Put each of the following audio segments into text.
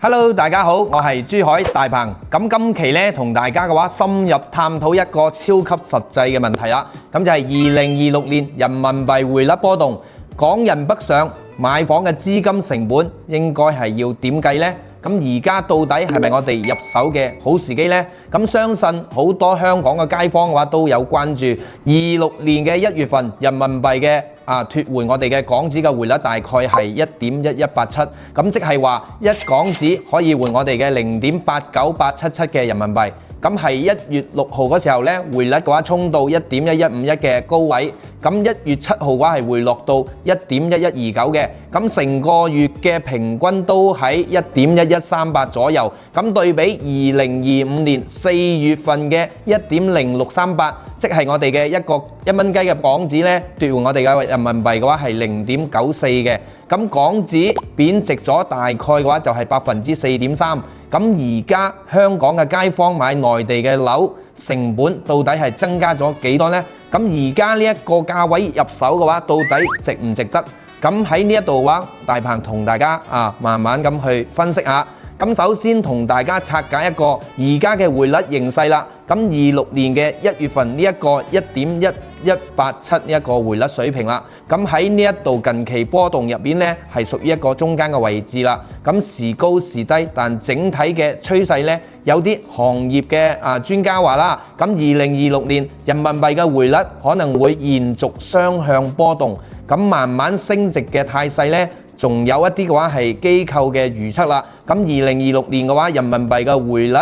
Hello，大家好，我係珠海大鵬。咁今期咧同大家嘅話深入探討一個超級實際嘅問題啦。咁就係2026年人民幣匯率波動，港人北上買房嘅資金成本應該係要點計呢？咁而家到底係咪我哋入手嘅好時機呢？咁相信好多香港嘅街坊嘅話都有關注26年嘅1月份人民幣嘅脫換我哋嘅港紙嘅匯率大概係1.1187，咁即係話1港紙可以換我哋嘅0.89877嘅人民幣。咁係1月6號嗰時候咧，匯率嘅話衝到1.1151嘅高位，咁1月7號嘅話係回落到1.1129嘅，咁成個月嘅平均都喺1.1138左右。咁對比2025年4月份嘅1.0638，即係我哋嘅一個1蚊雞嘅港紙咧，兌換我哋嘅人民幣嘅話係0.94嘅。咁港紙貶值咗大概嘅話就係4.3%。咁而家香港嘅街坊買內地嘅樓成本到底係增加咗幾多呢？咁而家呢一個價位入手嘅話，到底值唔值得？咁喺呢一度嘅話，大鵬同大家慢慢咁去分析下。咁首先同大家拆解一個而家嘅匯率形勢啦。咁26年嘅1月份呢一個1.1187呢一個匯率水平啦。咁喺呢一度近期波動入邊呢，係屬於一個中間嘅位置啦。咁時高時低，但整體嘅趨勢呢，有啲行業嘅專家話啦，咁2026年人民幣嘅匯率可能會延續雙向波動，咁慢慢升值嘅態勢呢，仲有一啲嘅話係機構嘅預測啦。咁2026年嘅話，人民幣嘅匯率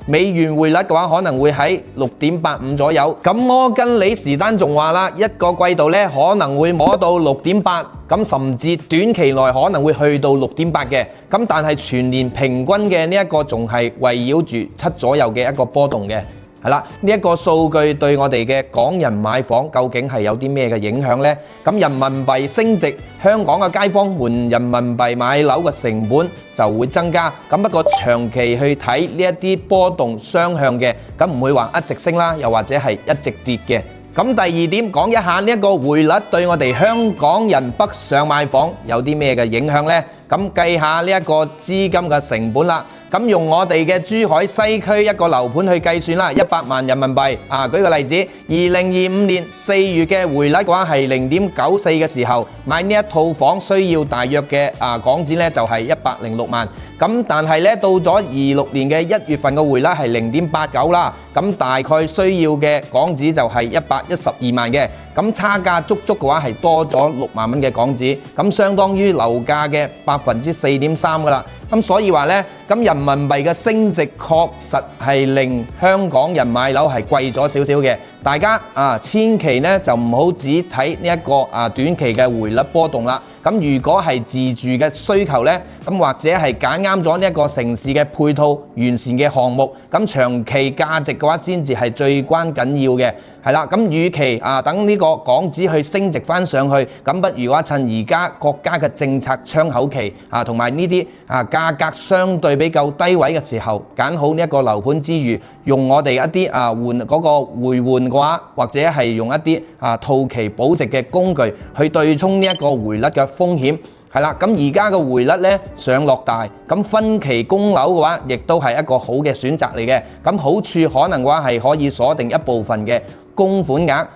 美元匯率嘅話可能會喺6.85左右。咁摩根理士丹仲話啦，一個季度咧可能會摸到6.8，咁甚至短期內可能會去到6.8嘅。咁但係全年平均嘅呢一個仲係圍繞住7左右嘅一個波動嘅。係啦，呢一個數據對我哋嘅港人買房究竟係有啲咩嘅影響呢？咁人民幣升值，香港嘅街坊換人民幣買樓嘅成本就會增加。咁不過長期去睇呢一啲波動雙向嘅，咁唔會話一直升啦，又或者係一直跌嘅。咁第二點講一下呢一個匯率對我哋香港人北上買房有啲咩嘅影響呢？咁計下呢一個資金嘅成本啦。咁用我哋嘅珠海西區一個樓盤去計算啦，100萬人民幣。舉個例子，2025年4月嘅匯率嘅話係0.94嘅時候，買呢一套房需要大約嘅港紙咧就係106萬。咁但係咧到咗26年嘅1月份嘅匯率係0.89啦，咁大概需要嘅港紙就係112萬嘅。咁差價足足嘅話係多咗6萬蚊嘅港紙，咁相當於樓價嘅4.3%噶啦。咁所以話呢，咁人民幣嘅升值確實係令香港人買樓係貴咗少少嘅。大家千祈呢就唔好只睇呢一個短期嘅匯率波動啦。咁如果係自住嘅需求呢，咁或者係揀啱咗呢一個城市嘅配套完善嘅項目，咁長期價值嘅話先至係最關緊要嘅。係啦，咁與其等呢個港紙去升值翻上去，咁不如話趁而家國家嘅政策窗口期同埋呢啲價格相對比較低位嘅時候，揀好呢一個樓盤之餘，用我哋一啲換嗰個回換嘅話，或者係用一啲套期保值嘅工具去對沖呢一個匯率嘅風險。係啦，咁而家嘅匯率咧上落大，咁分期供樓嘅話，亦都係一個好嘅選擇嚟嘅。咁好處可能嘅話係可以鎖定一部分嘅供款額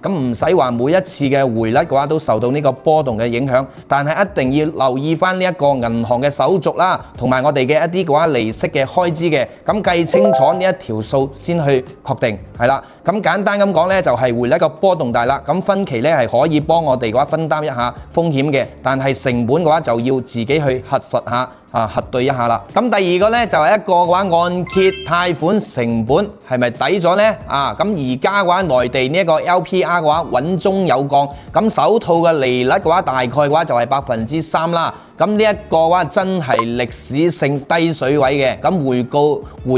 咁唔使話每一次嘅匯率嘅話都受到呢個波動嘅影響，但係一定要留意翻呢一個銀行嘅手續啦，同埋我哋嘅一啲嘅話利息嘅開支嘅，咁計清楚呢一條數先去確定。係啦，咁簡單咁講呢，就係匯率個波動大啦，咁分期呢係可以幫我哋嘅話分擔一下風險嘅，但係成本嘅話就要自己去核實下。核對一下啦。咁第二個呢，就係一個嘅話按揭貸款成本係咪抵咗呢？咁而家嘅話內地呢一個 LPR 嘅話穩中有降，咁首套嘅利率嘅話大概嘅話就係3%啦。咁呢一個嘅話真係歷史性低水位嘅。咁回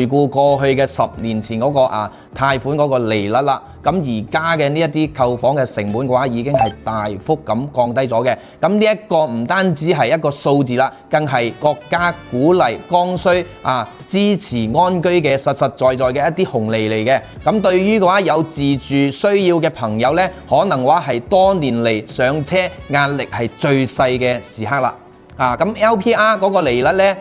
顧過去嘅10年前嗰個貸款嗰個利率啦。咁而家嘅呢一啲購房嘅成本嘅話已經係大幅咁降低咗嘅。咁呢一個唔單止係一個數字啦，更係國家鼓勵剛需支持安居嘅實實在在嘅一啲紅利嚟嘅。咁對於嘅話有自住需要嘅朋友呢，可能話係多年嚟上車壓力係最細嘅時刻啦。咁 LPR 嗰個利率咧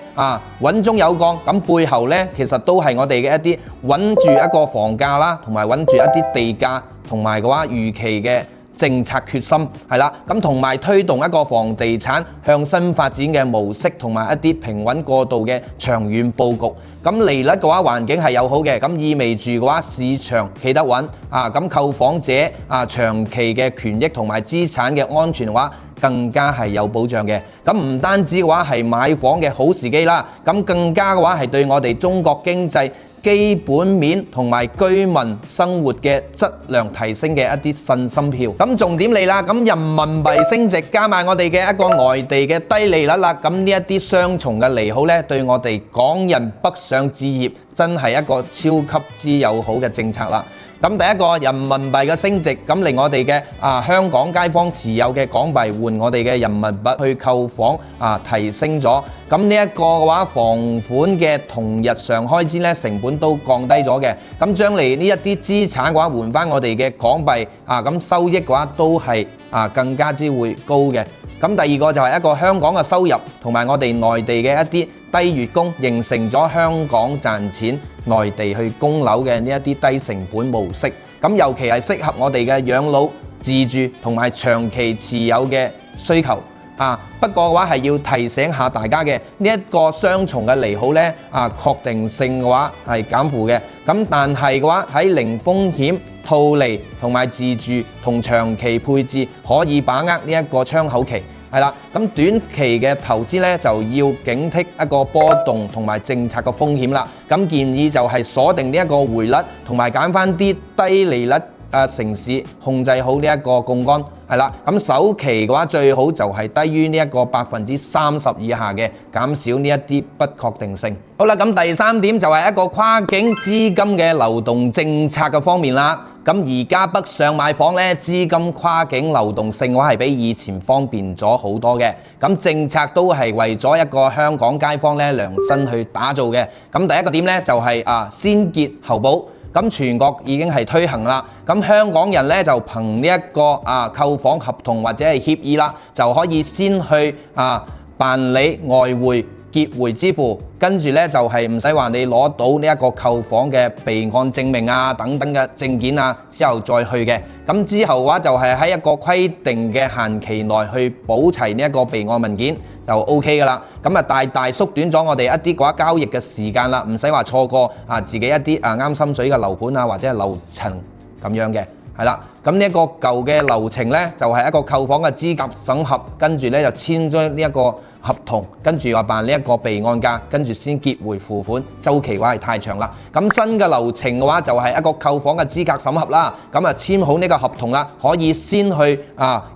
穩中有降，咁背後咧其實都係我哋嘅一啲穩住一個房價啦，同埋穩住一啲地價，同埋嘅話預期嘅政策決心係啦，咁同埋推動一個房地產向新發展嘅模式，同埋一啲平穩過渡嘅長遠佈局。咁利率嘅話環境係友好嘅，咁意味住嘅話市場企得穩咁購房者長期嘅權益同埋資產嘅安全嘅話，更加係有保障嘅。咁唔單止嘅話係買房嘅好時機啦，咁更加嘅話係對我哋中國經濟基本面同埋居民生活嘅質量提升嘅一啲信心票。咁重點嚟啦，咁人民幣升值加埋我哋嘅一個內地嘅低利率啦，咁呢一啲雙重嘅利好咧，對我哋港人北上置業真係一個超級之友好嘅政策啦。咁第一個人民幣嘅升值，咁令我哋嘅香港街坊持有嘅港幣換我哋嘅人民幣去購房提升咗。咁呢一個嘅話，房款嘅同日常開支咧成本都降低咗嘅。咁將嚟呢一啲資產嘅話換翻我哋嘅港幣咁收益嘅話都係更加之會高嘅。咁第二個就係一個香港嘅收入同埋我哋內地嘅一啲低月供，形成咗香港賺錢內地去供樓嘅呢一啲低成本模式。咁尤其係適合我哋嘅養老、自住同埋長期持有嘅需求。不過嘅話係要提醒下大家嘅呢一個雙重嘅利好呢，確定性嘅話係減負嘅。咁但係嘅話喺零風險、套利同埋自住同長期配置可以把握呢一個窗口期。係啦，咁短期嘅投資呢，就要警惕一個波動同埋政策嘅風險啦。咁建議就係鎖定呢一個匯率，同埋揀翻啲低利率城市，控制好呢一個槓桿。係啦，咁首期嘅話最好就係低於呢一個30%以下嘅，減少呢一啲不確定性。好啦，咁第三點就係一個跨境資金嘅流動政策嘅方面啦。咁而家北上買房呢，資金跨境流動性嘅話係比以前方便咗好多嘅。咁政策都係為咗一個香港街坊呢量身去打造嘅。咁第一個點呢，就係先結後補。咁全國已經係推行啦，咁香港人咧就憑呢一個購房合同或者係協議啦，就可以先去辦理外匯結匯支付，跟住咧就係唔使話你攞到呢一個購房嘅備案證明等等嘅證件之後再去嘅。咁之後嘅話就係喺一個規定嘅限期內去補齊呢一個備案文件就 OK 噶啦。咁大大縮短咗我哋一啲嘅話交易嘅時間啦，唔使話錯過自己一啲啱心水嘅樓盤或者係樓層咁樣嘅。係啦，咁呢一個舊嘅流程咧就係一個購房嘅資格審核，跟住咧就簽咗呢一個合同，跟住話辦呢一個備案價，跟住先結匯付款，週期嘅話係太長啦。咁新嘅流程嘅話就係一個購房嘅資格審核啦，咁簽好呢個合同啦，可以先去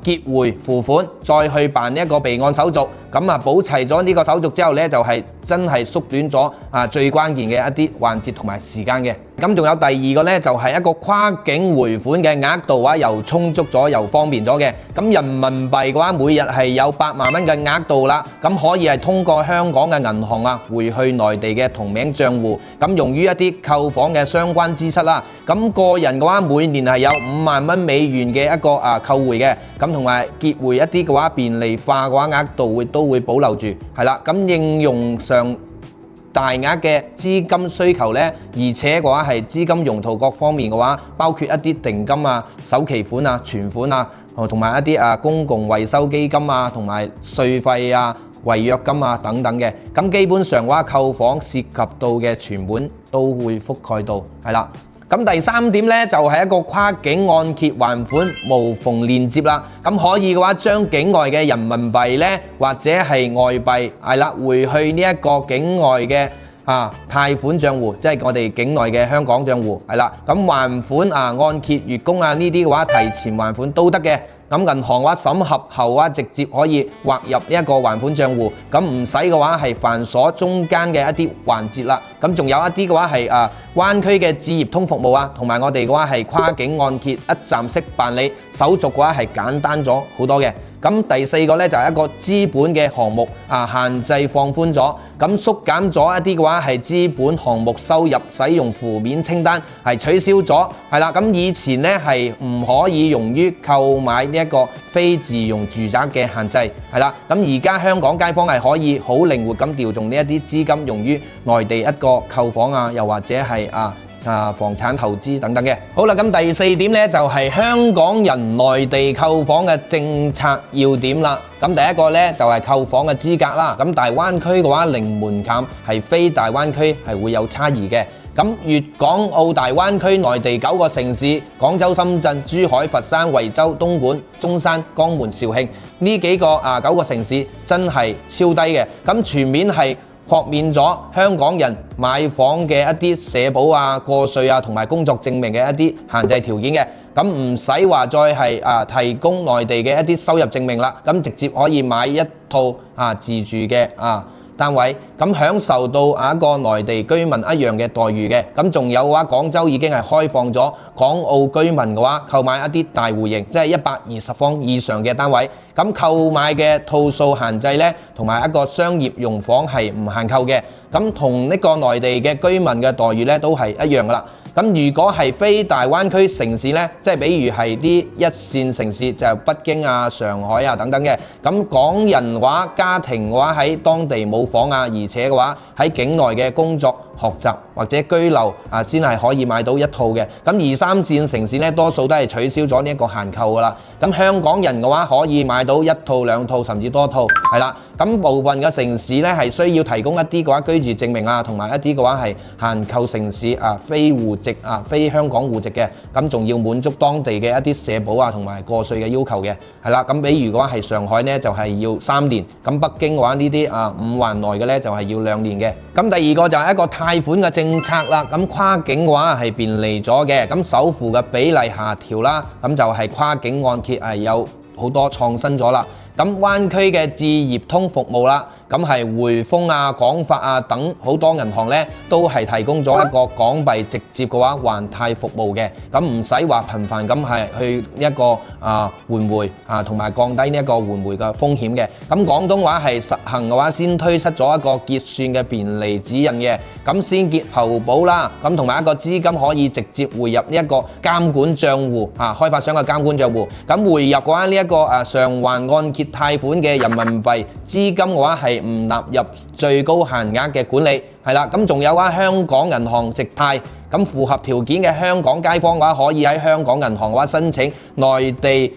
結匯付款，再去辦呢一個備案手續。咁補齊咗呢個手續之後呢，就係真係縮短咗最關鍵嘅一啲環節同埋時間嘅。咁仲有第二個呢，就係一個跨境匯款嘅額度又充足咗又方便咗嘅。咁人民幣嘅話每日係有8萬蚊嘅額度啦，咁可以係通過香港嘅銀行匯去內地嘅同名帳戶，咁用於一啲購房嘅相關支出啦。咁個人嘅話每年係有5萬蚊美元嘅一個購匯嘅，咁同埋結匯一啲嘅話便利化嘅話額度都會保留住，係啦。咁應用上大額嘅資金需求呢，而且嘅話係資金用途各方面嘅話，包括一啲定金首期款存款同埋一啲公共維修基金同埋稅費違約金等等嘅。咁基本上嘅話，購房涉及到嘅全本都會覆蓋到，係啦。咁第三點呢，就係一個跨境按揭還款無縫連接啦。咁可以嘅話，將境外嘅人民幣呢，或者係外幣係啦，匯去呢一個境外嘅貸款帳戶，即係我哋境內嘅香港帳戶係啦。咁還款按揭月供呢啲嘅話，提前還款都得嘅。咁銀行嘅話審核後直接可以劃入呢一個還款帳戶，咁唔使嘅話係繁瑣中間嘅一啲環節啦。咁仲有一啲嘅話係灣區嘅置業通服務同埋我哋嘅話係跨境按揭一站式辦理，手續嘅話係簡單咗好多嘅。咁第四個咧就係一個資本嘅項目限制放寬咗，咁縮減咗一啲嘅話係資本項目收入使用負面清單係取消咗，係啦。咁以前咧係唔可以用於購買呢一個非自用住宅嘅限制，係啦。咁而家香港街坊係可以好靈活咁調動呢一啲資金用於內地一個購房又或者係房產投資等等嘅。好啦，咁第四點咧就係香港人內地購房嘅政策要點啦。咁第一個咧就係購房嘅資格啦。咁大灣區嘅話零門檻，係非大灣區係會有差異嘅。咁粵港澳大灣區內地9個城市，廣州、深圳、珠海、佛山、惠州、東莞、中山、江門、肇慶呢幾個9個城市真係超低嘅。咁全面係豁免咗香港人買房嘅一啲社保過稅同埋工作證明嘅一啲限制條件嘅。咁唔使話再係提供內地嘅一啲收入證明啦，咁直接可以買一套自住嘅單位，咁享受到一個內地居民一樣嘅待遇嘅。咁仲有嘅話，廣州已經係開放咗港澳居民嘅話購買一啲大戶型，即係120方以上嘅單位。咁購買嘅套數限制呢，同埋一個商業用房係唔限購嘅。咁同呢個內地嘅居民嘅待遇呢，都係一樣噶啦。咁如果係非大灣區城市呢，即係比如係啲一線城市，就係北京上海等等嘅，咁港人嘅話家庭嘅話喺當地冇房而且嘅話喺境內嘅工作、學習或者居留先係可以買到一套嘅。咁2、3線城市呢，多數都係取消咗呢一個限購噶啦。咁香港人嘅話可以買到一套、兩套甚至多套，係啦。咁部分嘅城市呢，係需要提供一啲嘅話居住證明同埋一啲嘅話係限購城市非戶籍非香港戶籍嘅，咁仲要滿足當地嘅一啲社保同埋過稅嘅要求嘅，係啦。咁比如嘅話係上海呢，就係要3年，咁北京嘅話呢啲5環內嘅呢，就係要2年嘅。咁第二個就係一個貸款嘅政策啦。咁跨境嘅話係便利咗嘅，咁首付嘅比例下調啦，咁就係跨境按揭有好多創新咗啦。咁灣區嘅置業通服務啦，咁係匯豐廣發等好多銀行呢，都係提供咗一個港幣直接嘅話還貸服務嘅，咁唔使話頻繁咁係去一個換匯同埋降低呢一個換匯嘅風險嘅。咁廣東話係實行嘅話，先推出咗一個結算嘅便利指引嘅，咁先結後補啦，咁同埋一個資金可以直接匯入呢一個監管帳戶開發商嘅監管帳戶，咁匯入嘅話呢一個償還按揭貸款嘅人民幣資金嘅話係唔納入最高限額嘅管理，係啦。咁仲有香港銀行直貸，咁符合條件嘅香港街坊嘅話可以喺香港銀行嘅話申請內地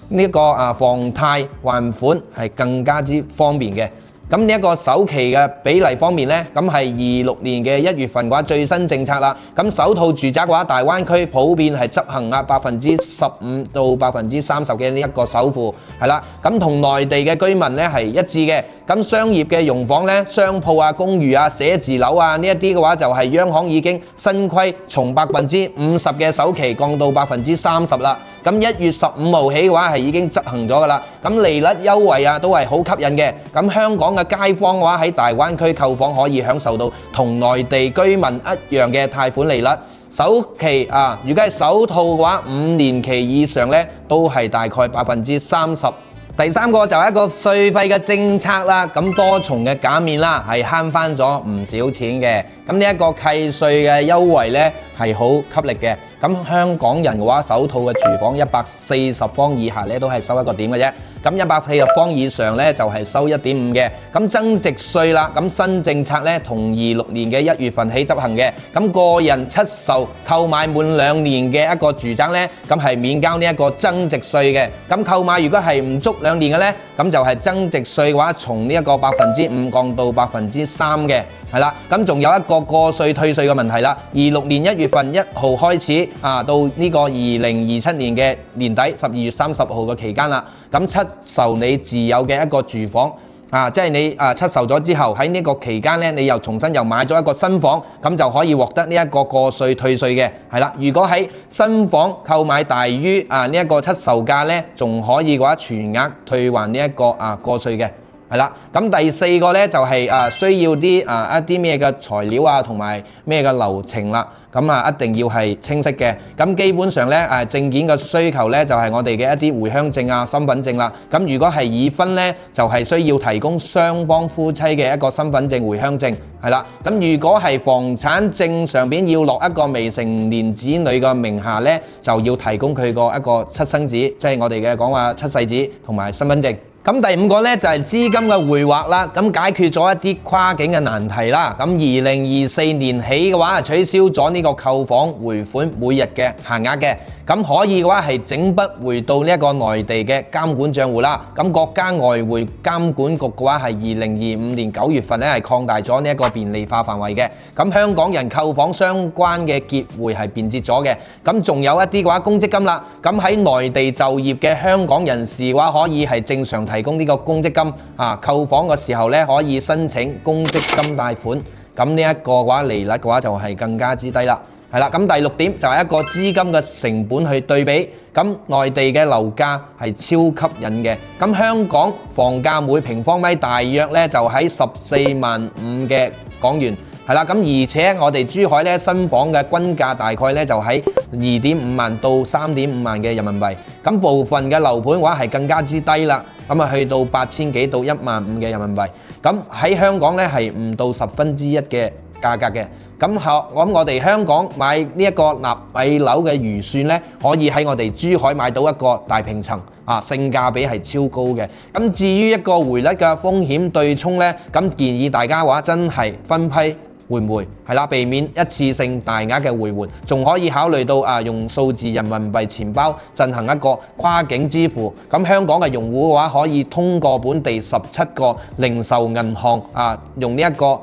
呢個房貸還款係更加之方便嘅。咁呢一個首期嘅比例方面呢，咁係26年嘅1月份嘅話最新政策啦。咁首套住宅嘅話，大灣區普遍係執行15%到30%嘅呢一個首付，係啦。咁同內地嘅居民呢係一致嘅。咁商業嘅用房呢，商鋪公寓寫字樓呢一啲嘅話，就係央行已經新規從50%嘅首期降到30%啦。咁1月15號起嘅話係已經執行咗噶啦。咁利率優惠都係好吸引嘅。咁香港嘅街坊嘅話喺大灣區購房可以享受到同內地居民一樣嘅貸款利率。首期如果係首套嘅話5年期以上呢，都係大概30%。第三個就係一個稅費嘅政策啦，咁多重嘅減免啦，係慳翻咗唔少錢嘅。咁呢一個契稅嘅優惠呢，係好吸力嘅。咁香港人嘅話，首套嘅住房140方以下呢，都係收1個點嘅啫。咁140方以上呢，就係收1.5嘅。咁增值稅啦，咁新政策呢，同26年嘅1月份起執行嘅。咁個人出售購買滿2年嘅一個住宅呢，咁係免交呢一個增值稅嘅。咁購買如果係唔足2年嘅呢，咁就係增值稅嘅話，從呢一個5%降到3%嘅，係啦。咁仲有一個過稅退稅嘅問題啦。26年1月份1號開始到呢個2027年嘅年底12月30號嘅期間啦。咁出售你自有嘅一個住房即係你出售咗之後喺呢個期間呢，你又重新又買咗一個新房，咁就可以獲得呢一個過稅退稅嘅，係啦。如果喺新房購買大於呢一個出售價呢，仲可以嘅話全額退還呢一個過稅嘅。係啦。咁第四個咧就係需要啲一啲咩嘅材料啊，同埋咩嘅流程啦。咁一定要係清晰嘅。咁基本上咧證件嘅需求咧就係我哋嘅一啲回鄉證啊、身份證啦。咁如果係已婚咧，就係需要提供雙方夫妻嘅一個身份證、回鄉證，係啦。咁如果係房產證上邊要落一個未成年子女嘅名下咧，就要提供佢個一個出生紙，即係我哋嘅講話出世紙同埋身份證。咁第五個咧就係資金嘅回劃啦，咁解決咗一啲跨境嘅難題啦。咁2024年起嘅話，取消咗呢個購房回款每日嘅限額嘅，咁可以嘅話係整筆回到呢一個內地嘅監管帳戶啦。咁國家外匯監管局嘅話係2025年9月份咧係擴大咗呢一個便利化範圍嘅。咁香港人購房相關嘅結匯係便捷咗嘅。咁仲有一啲嘅話公積金啦，咁喺內地就業嘅香港人士嘅話可以係正常提供呢個公積金購房嘅時候咧可以申請公積金貸款。咁呢一個嘅話利率嘅話就係更加之低啦。係啦，咁第六點就係一個資金嘅成本去對比，咁內地嘅樓價係超吸引嘅，咁香港房價每平方米大約咧就喺14.5萬嘅港元，係啦，咁而且我哋珠海咧新房嘅均價大概咧就喺2.5萬到3.5萬嘅人民幣，咁部分嘅樓盤嘅話係更加之低啦，咁去到8,000幾到1萬5嘅人民幣，咁喺香港咧係唔到1/10嘅價格嘅，咁我哋香港買呢一個納米樓嘅預算咧，可以喺我哋珠海買到一個大平層，性價比係超高嘅。咁至於一個匯率嘅風險對沖咧，咁建議大家話真係分批換匯，係啦，避免一次性大額嘅匯換，仲可以考慮到用數字人民幣錢包進行一個跨境支付。咁香港嘅用戶嘅話，可以通過本地17個零售銀行用呢一個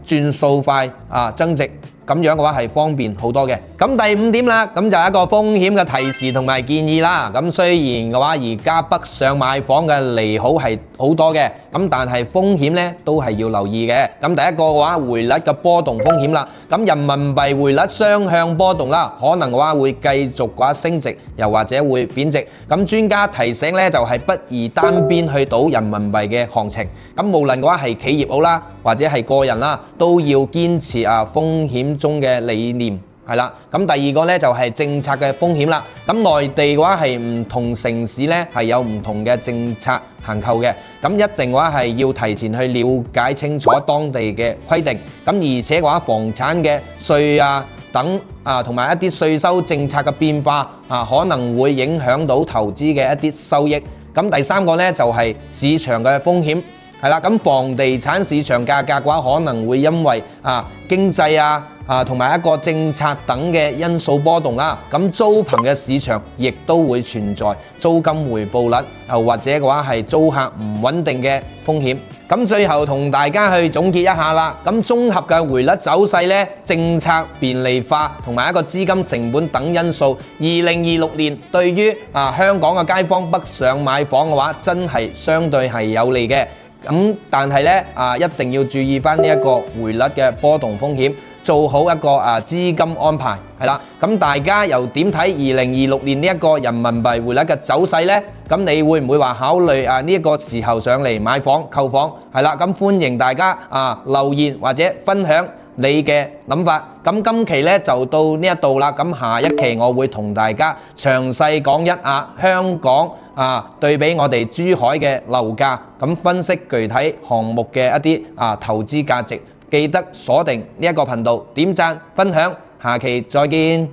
轉數快增值。咁樣嘅話係方便好多嘅。咁第五點啦，咁就係一個風險嘅提示同埋建議啦。咁雖然嘅話而家北上買房嘅利好係好多嘅，咁但係風險咧都係要留意嘅。咁第一個嘅話，匯率嘅波動風險啦。咁人民幣匯率雙向波動啦，可能嘅話會繼續嘅話升值，又或者會貶值。咁專家提醒咧，就係不宜單邊去賭人民幣嘅行情。咁無論嘅話係企業好啦，或者係個人啦，都要堅持風險中嘅理念，係啦。咁第二個咧就係政策嘅風險啦。咁內地嘅話係唔同城市咧係有唔同嘅政策限購嘅，咁一定嘅話係要提前去了解清楚當地嘅規定。咁而且嘅話房產嘅稅等同埋一啲稅收政策嘅變化可能會影響到投資嘅一啲收益。咁第三個咧就係市場嘅風險。係啦，咁房地產市場價格嘅話，可能會因為經濟同埋一個政策等嘅因素波動啦。咁租賃嘅市場亦都會存在租金回報率或者嘅話係租客唔穩定嘅風險。咁最後同大家去總結一下啦。咁綜合嘅匯率走勢咧，政策便利化同埋一個資金成本等因素，2026年對於香港嘅街坊北上買房嘅話，真係相對係有利嘅。咁但係咧一定要注意翻呢一個匯率嘅波動風險，做好一個資金安排，係啦。咁大家又點睇2026年呢一個人民幣匯率嘅走勢呢？咁你會唔會話考慮呢一個時候上嚟買房購房？係啦，咁歡迎大家留言或者分享你嘅諗法。咁今期咧就到呢一度啦。咁下一期我會同大家詳細講一下香港對比我哋珠海嘅樓價，咁分析具體項目嘅一啲投資價值。記得鎖定呢一個頻道，點讚分享，下期再見。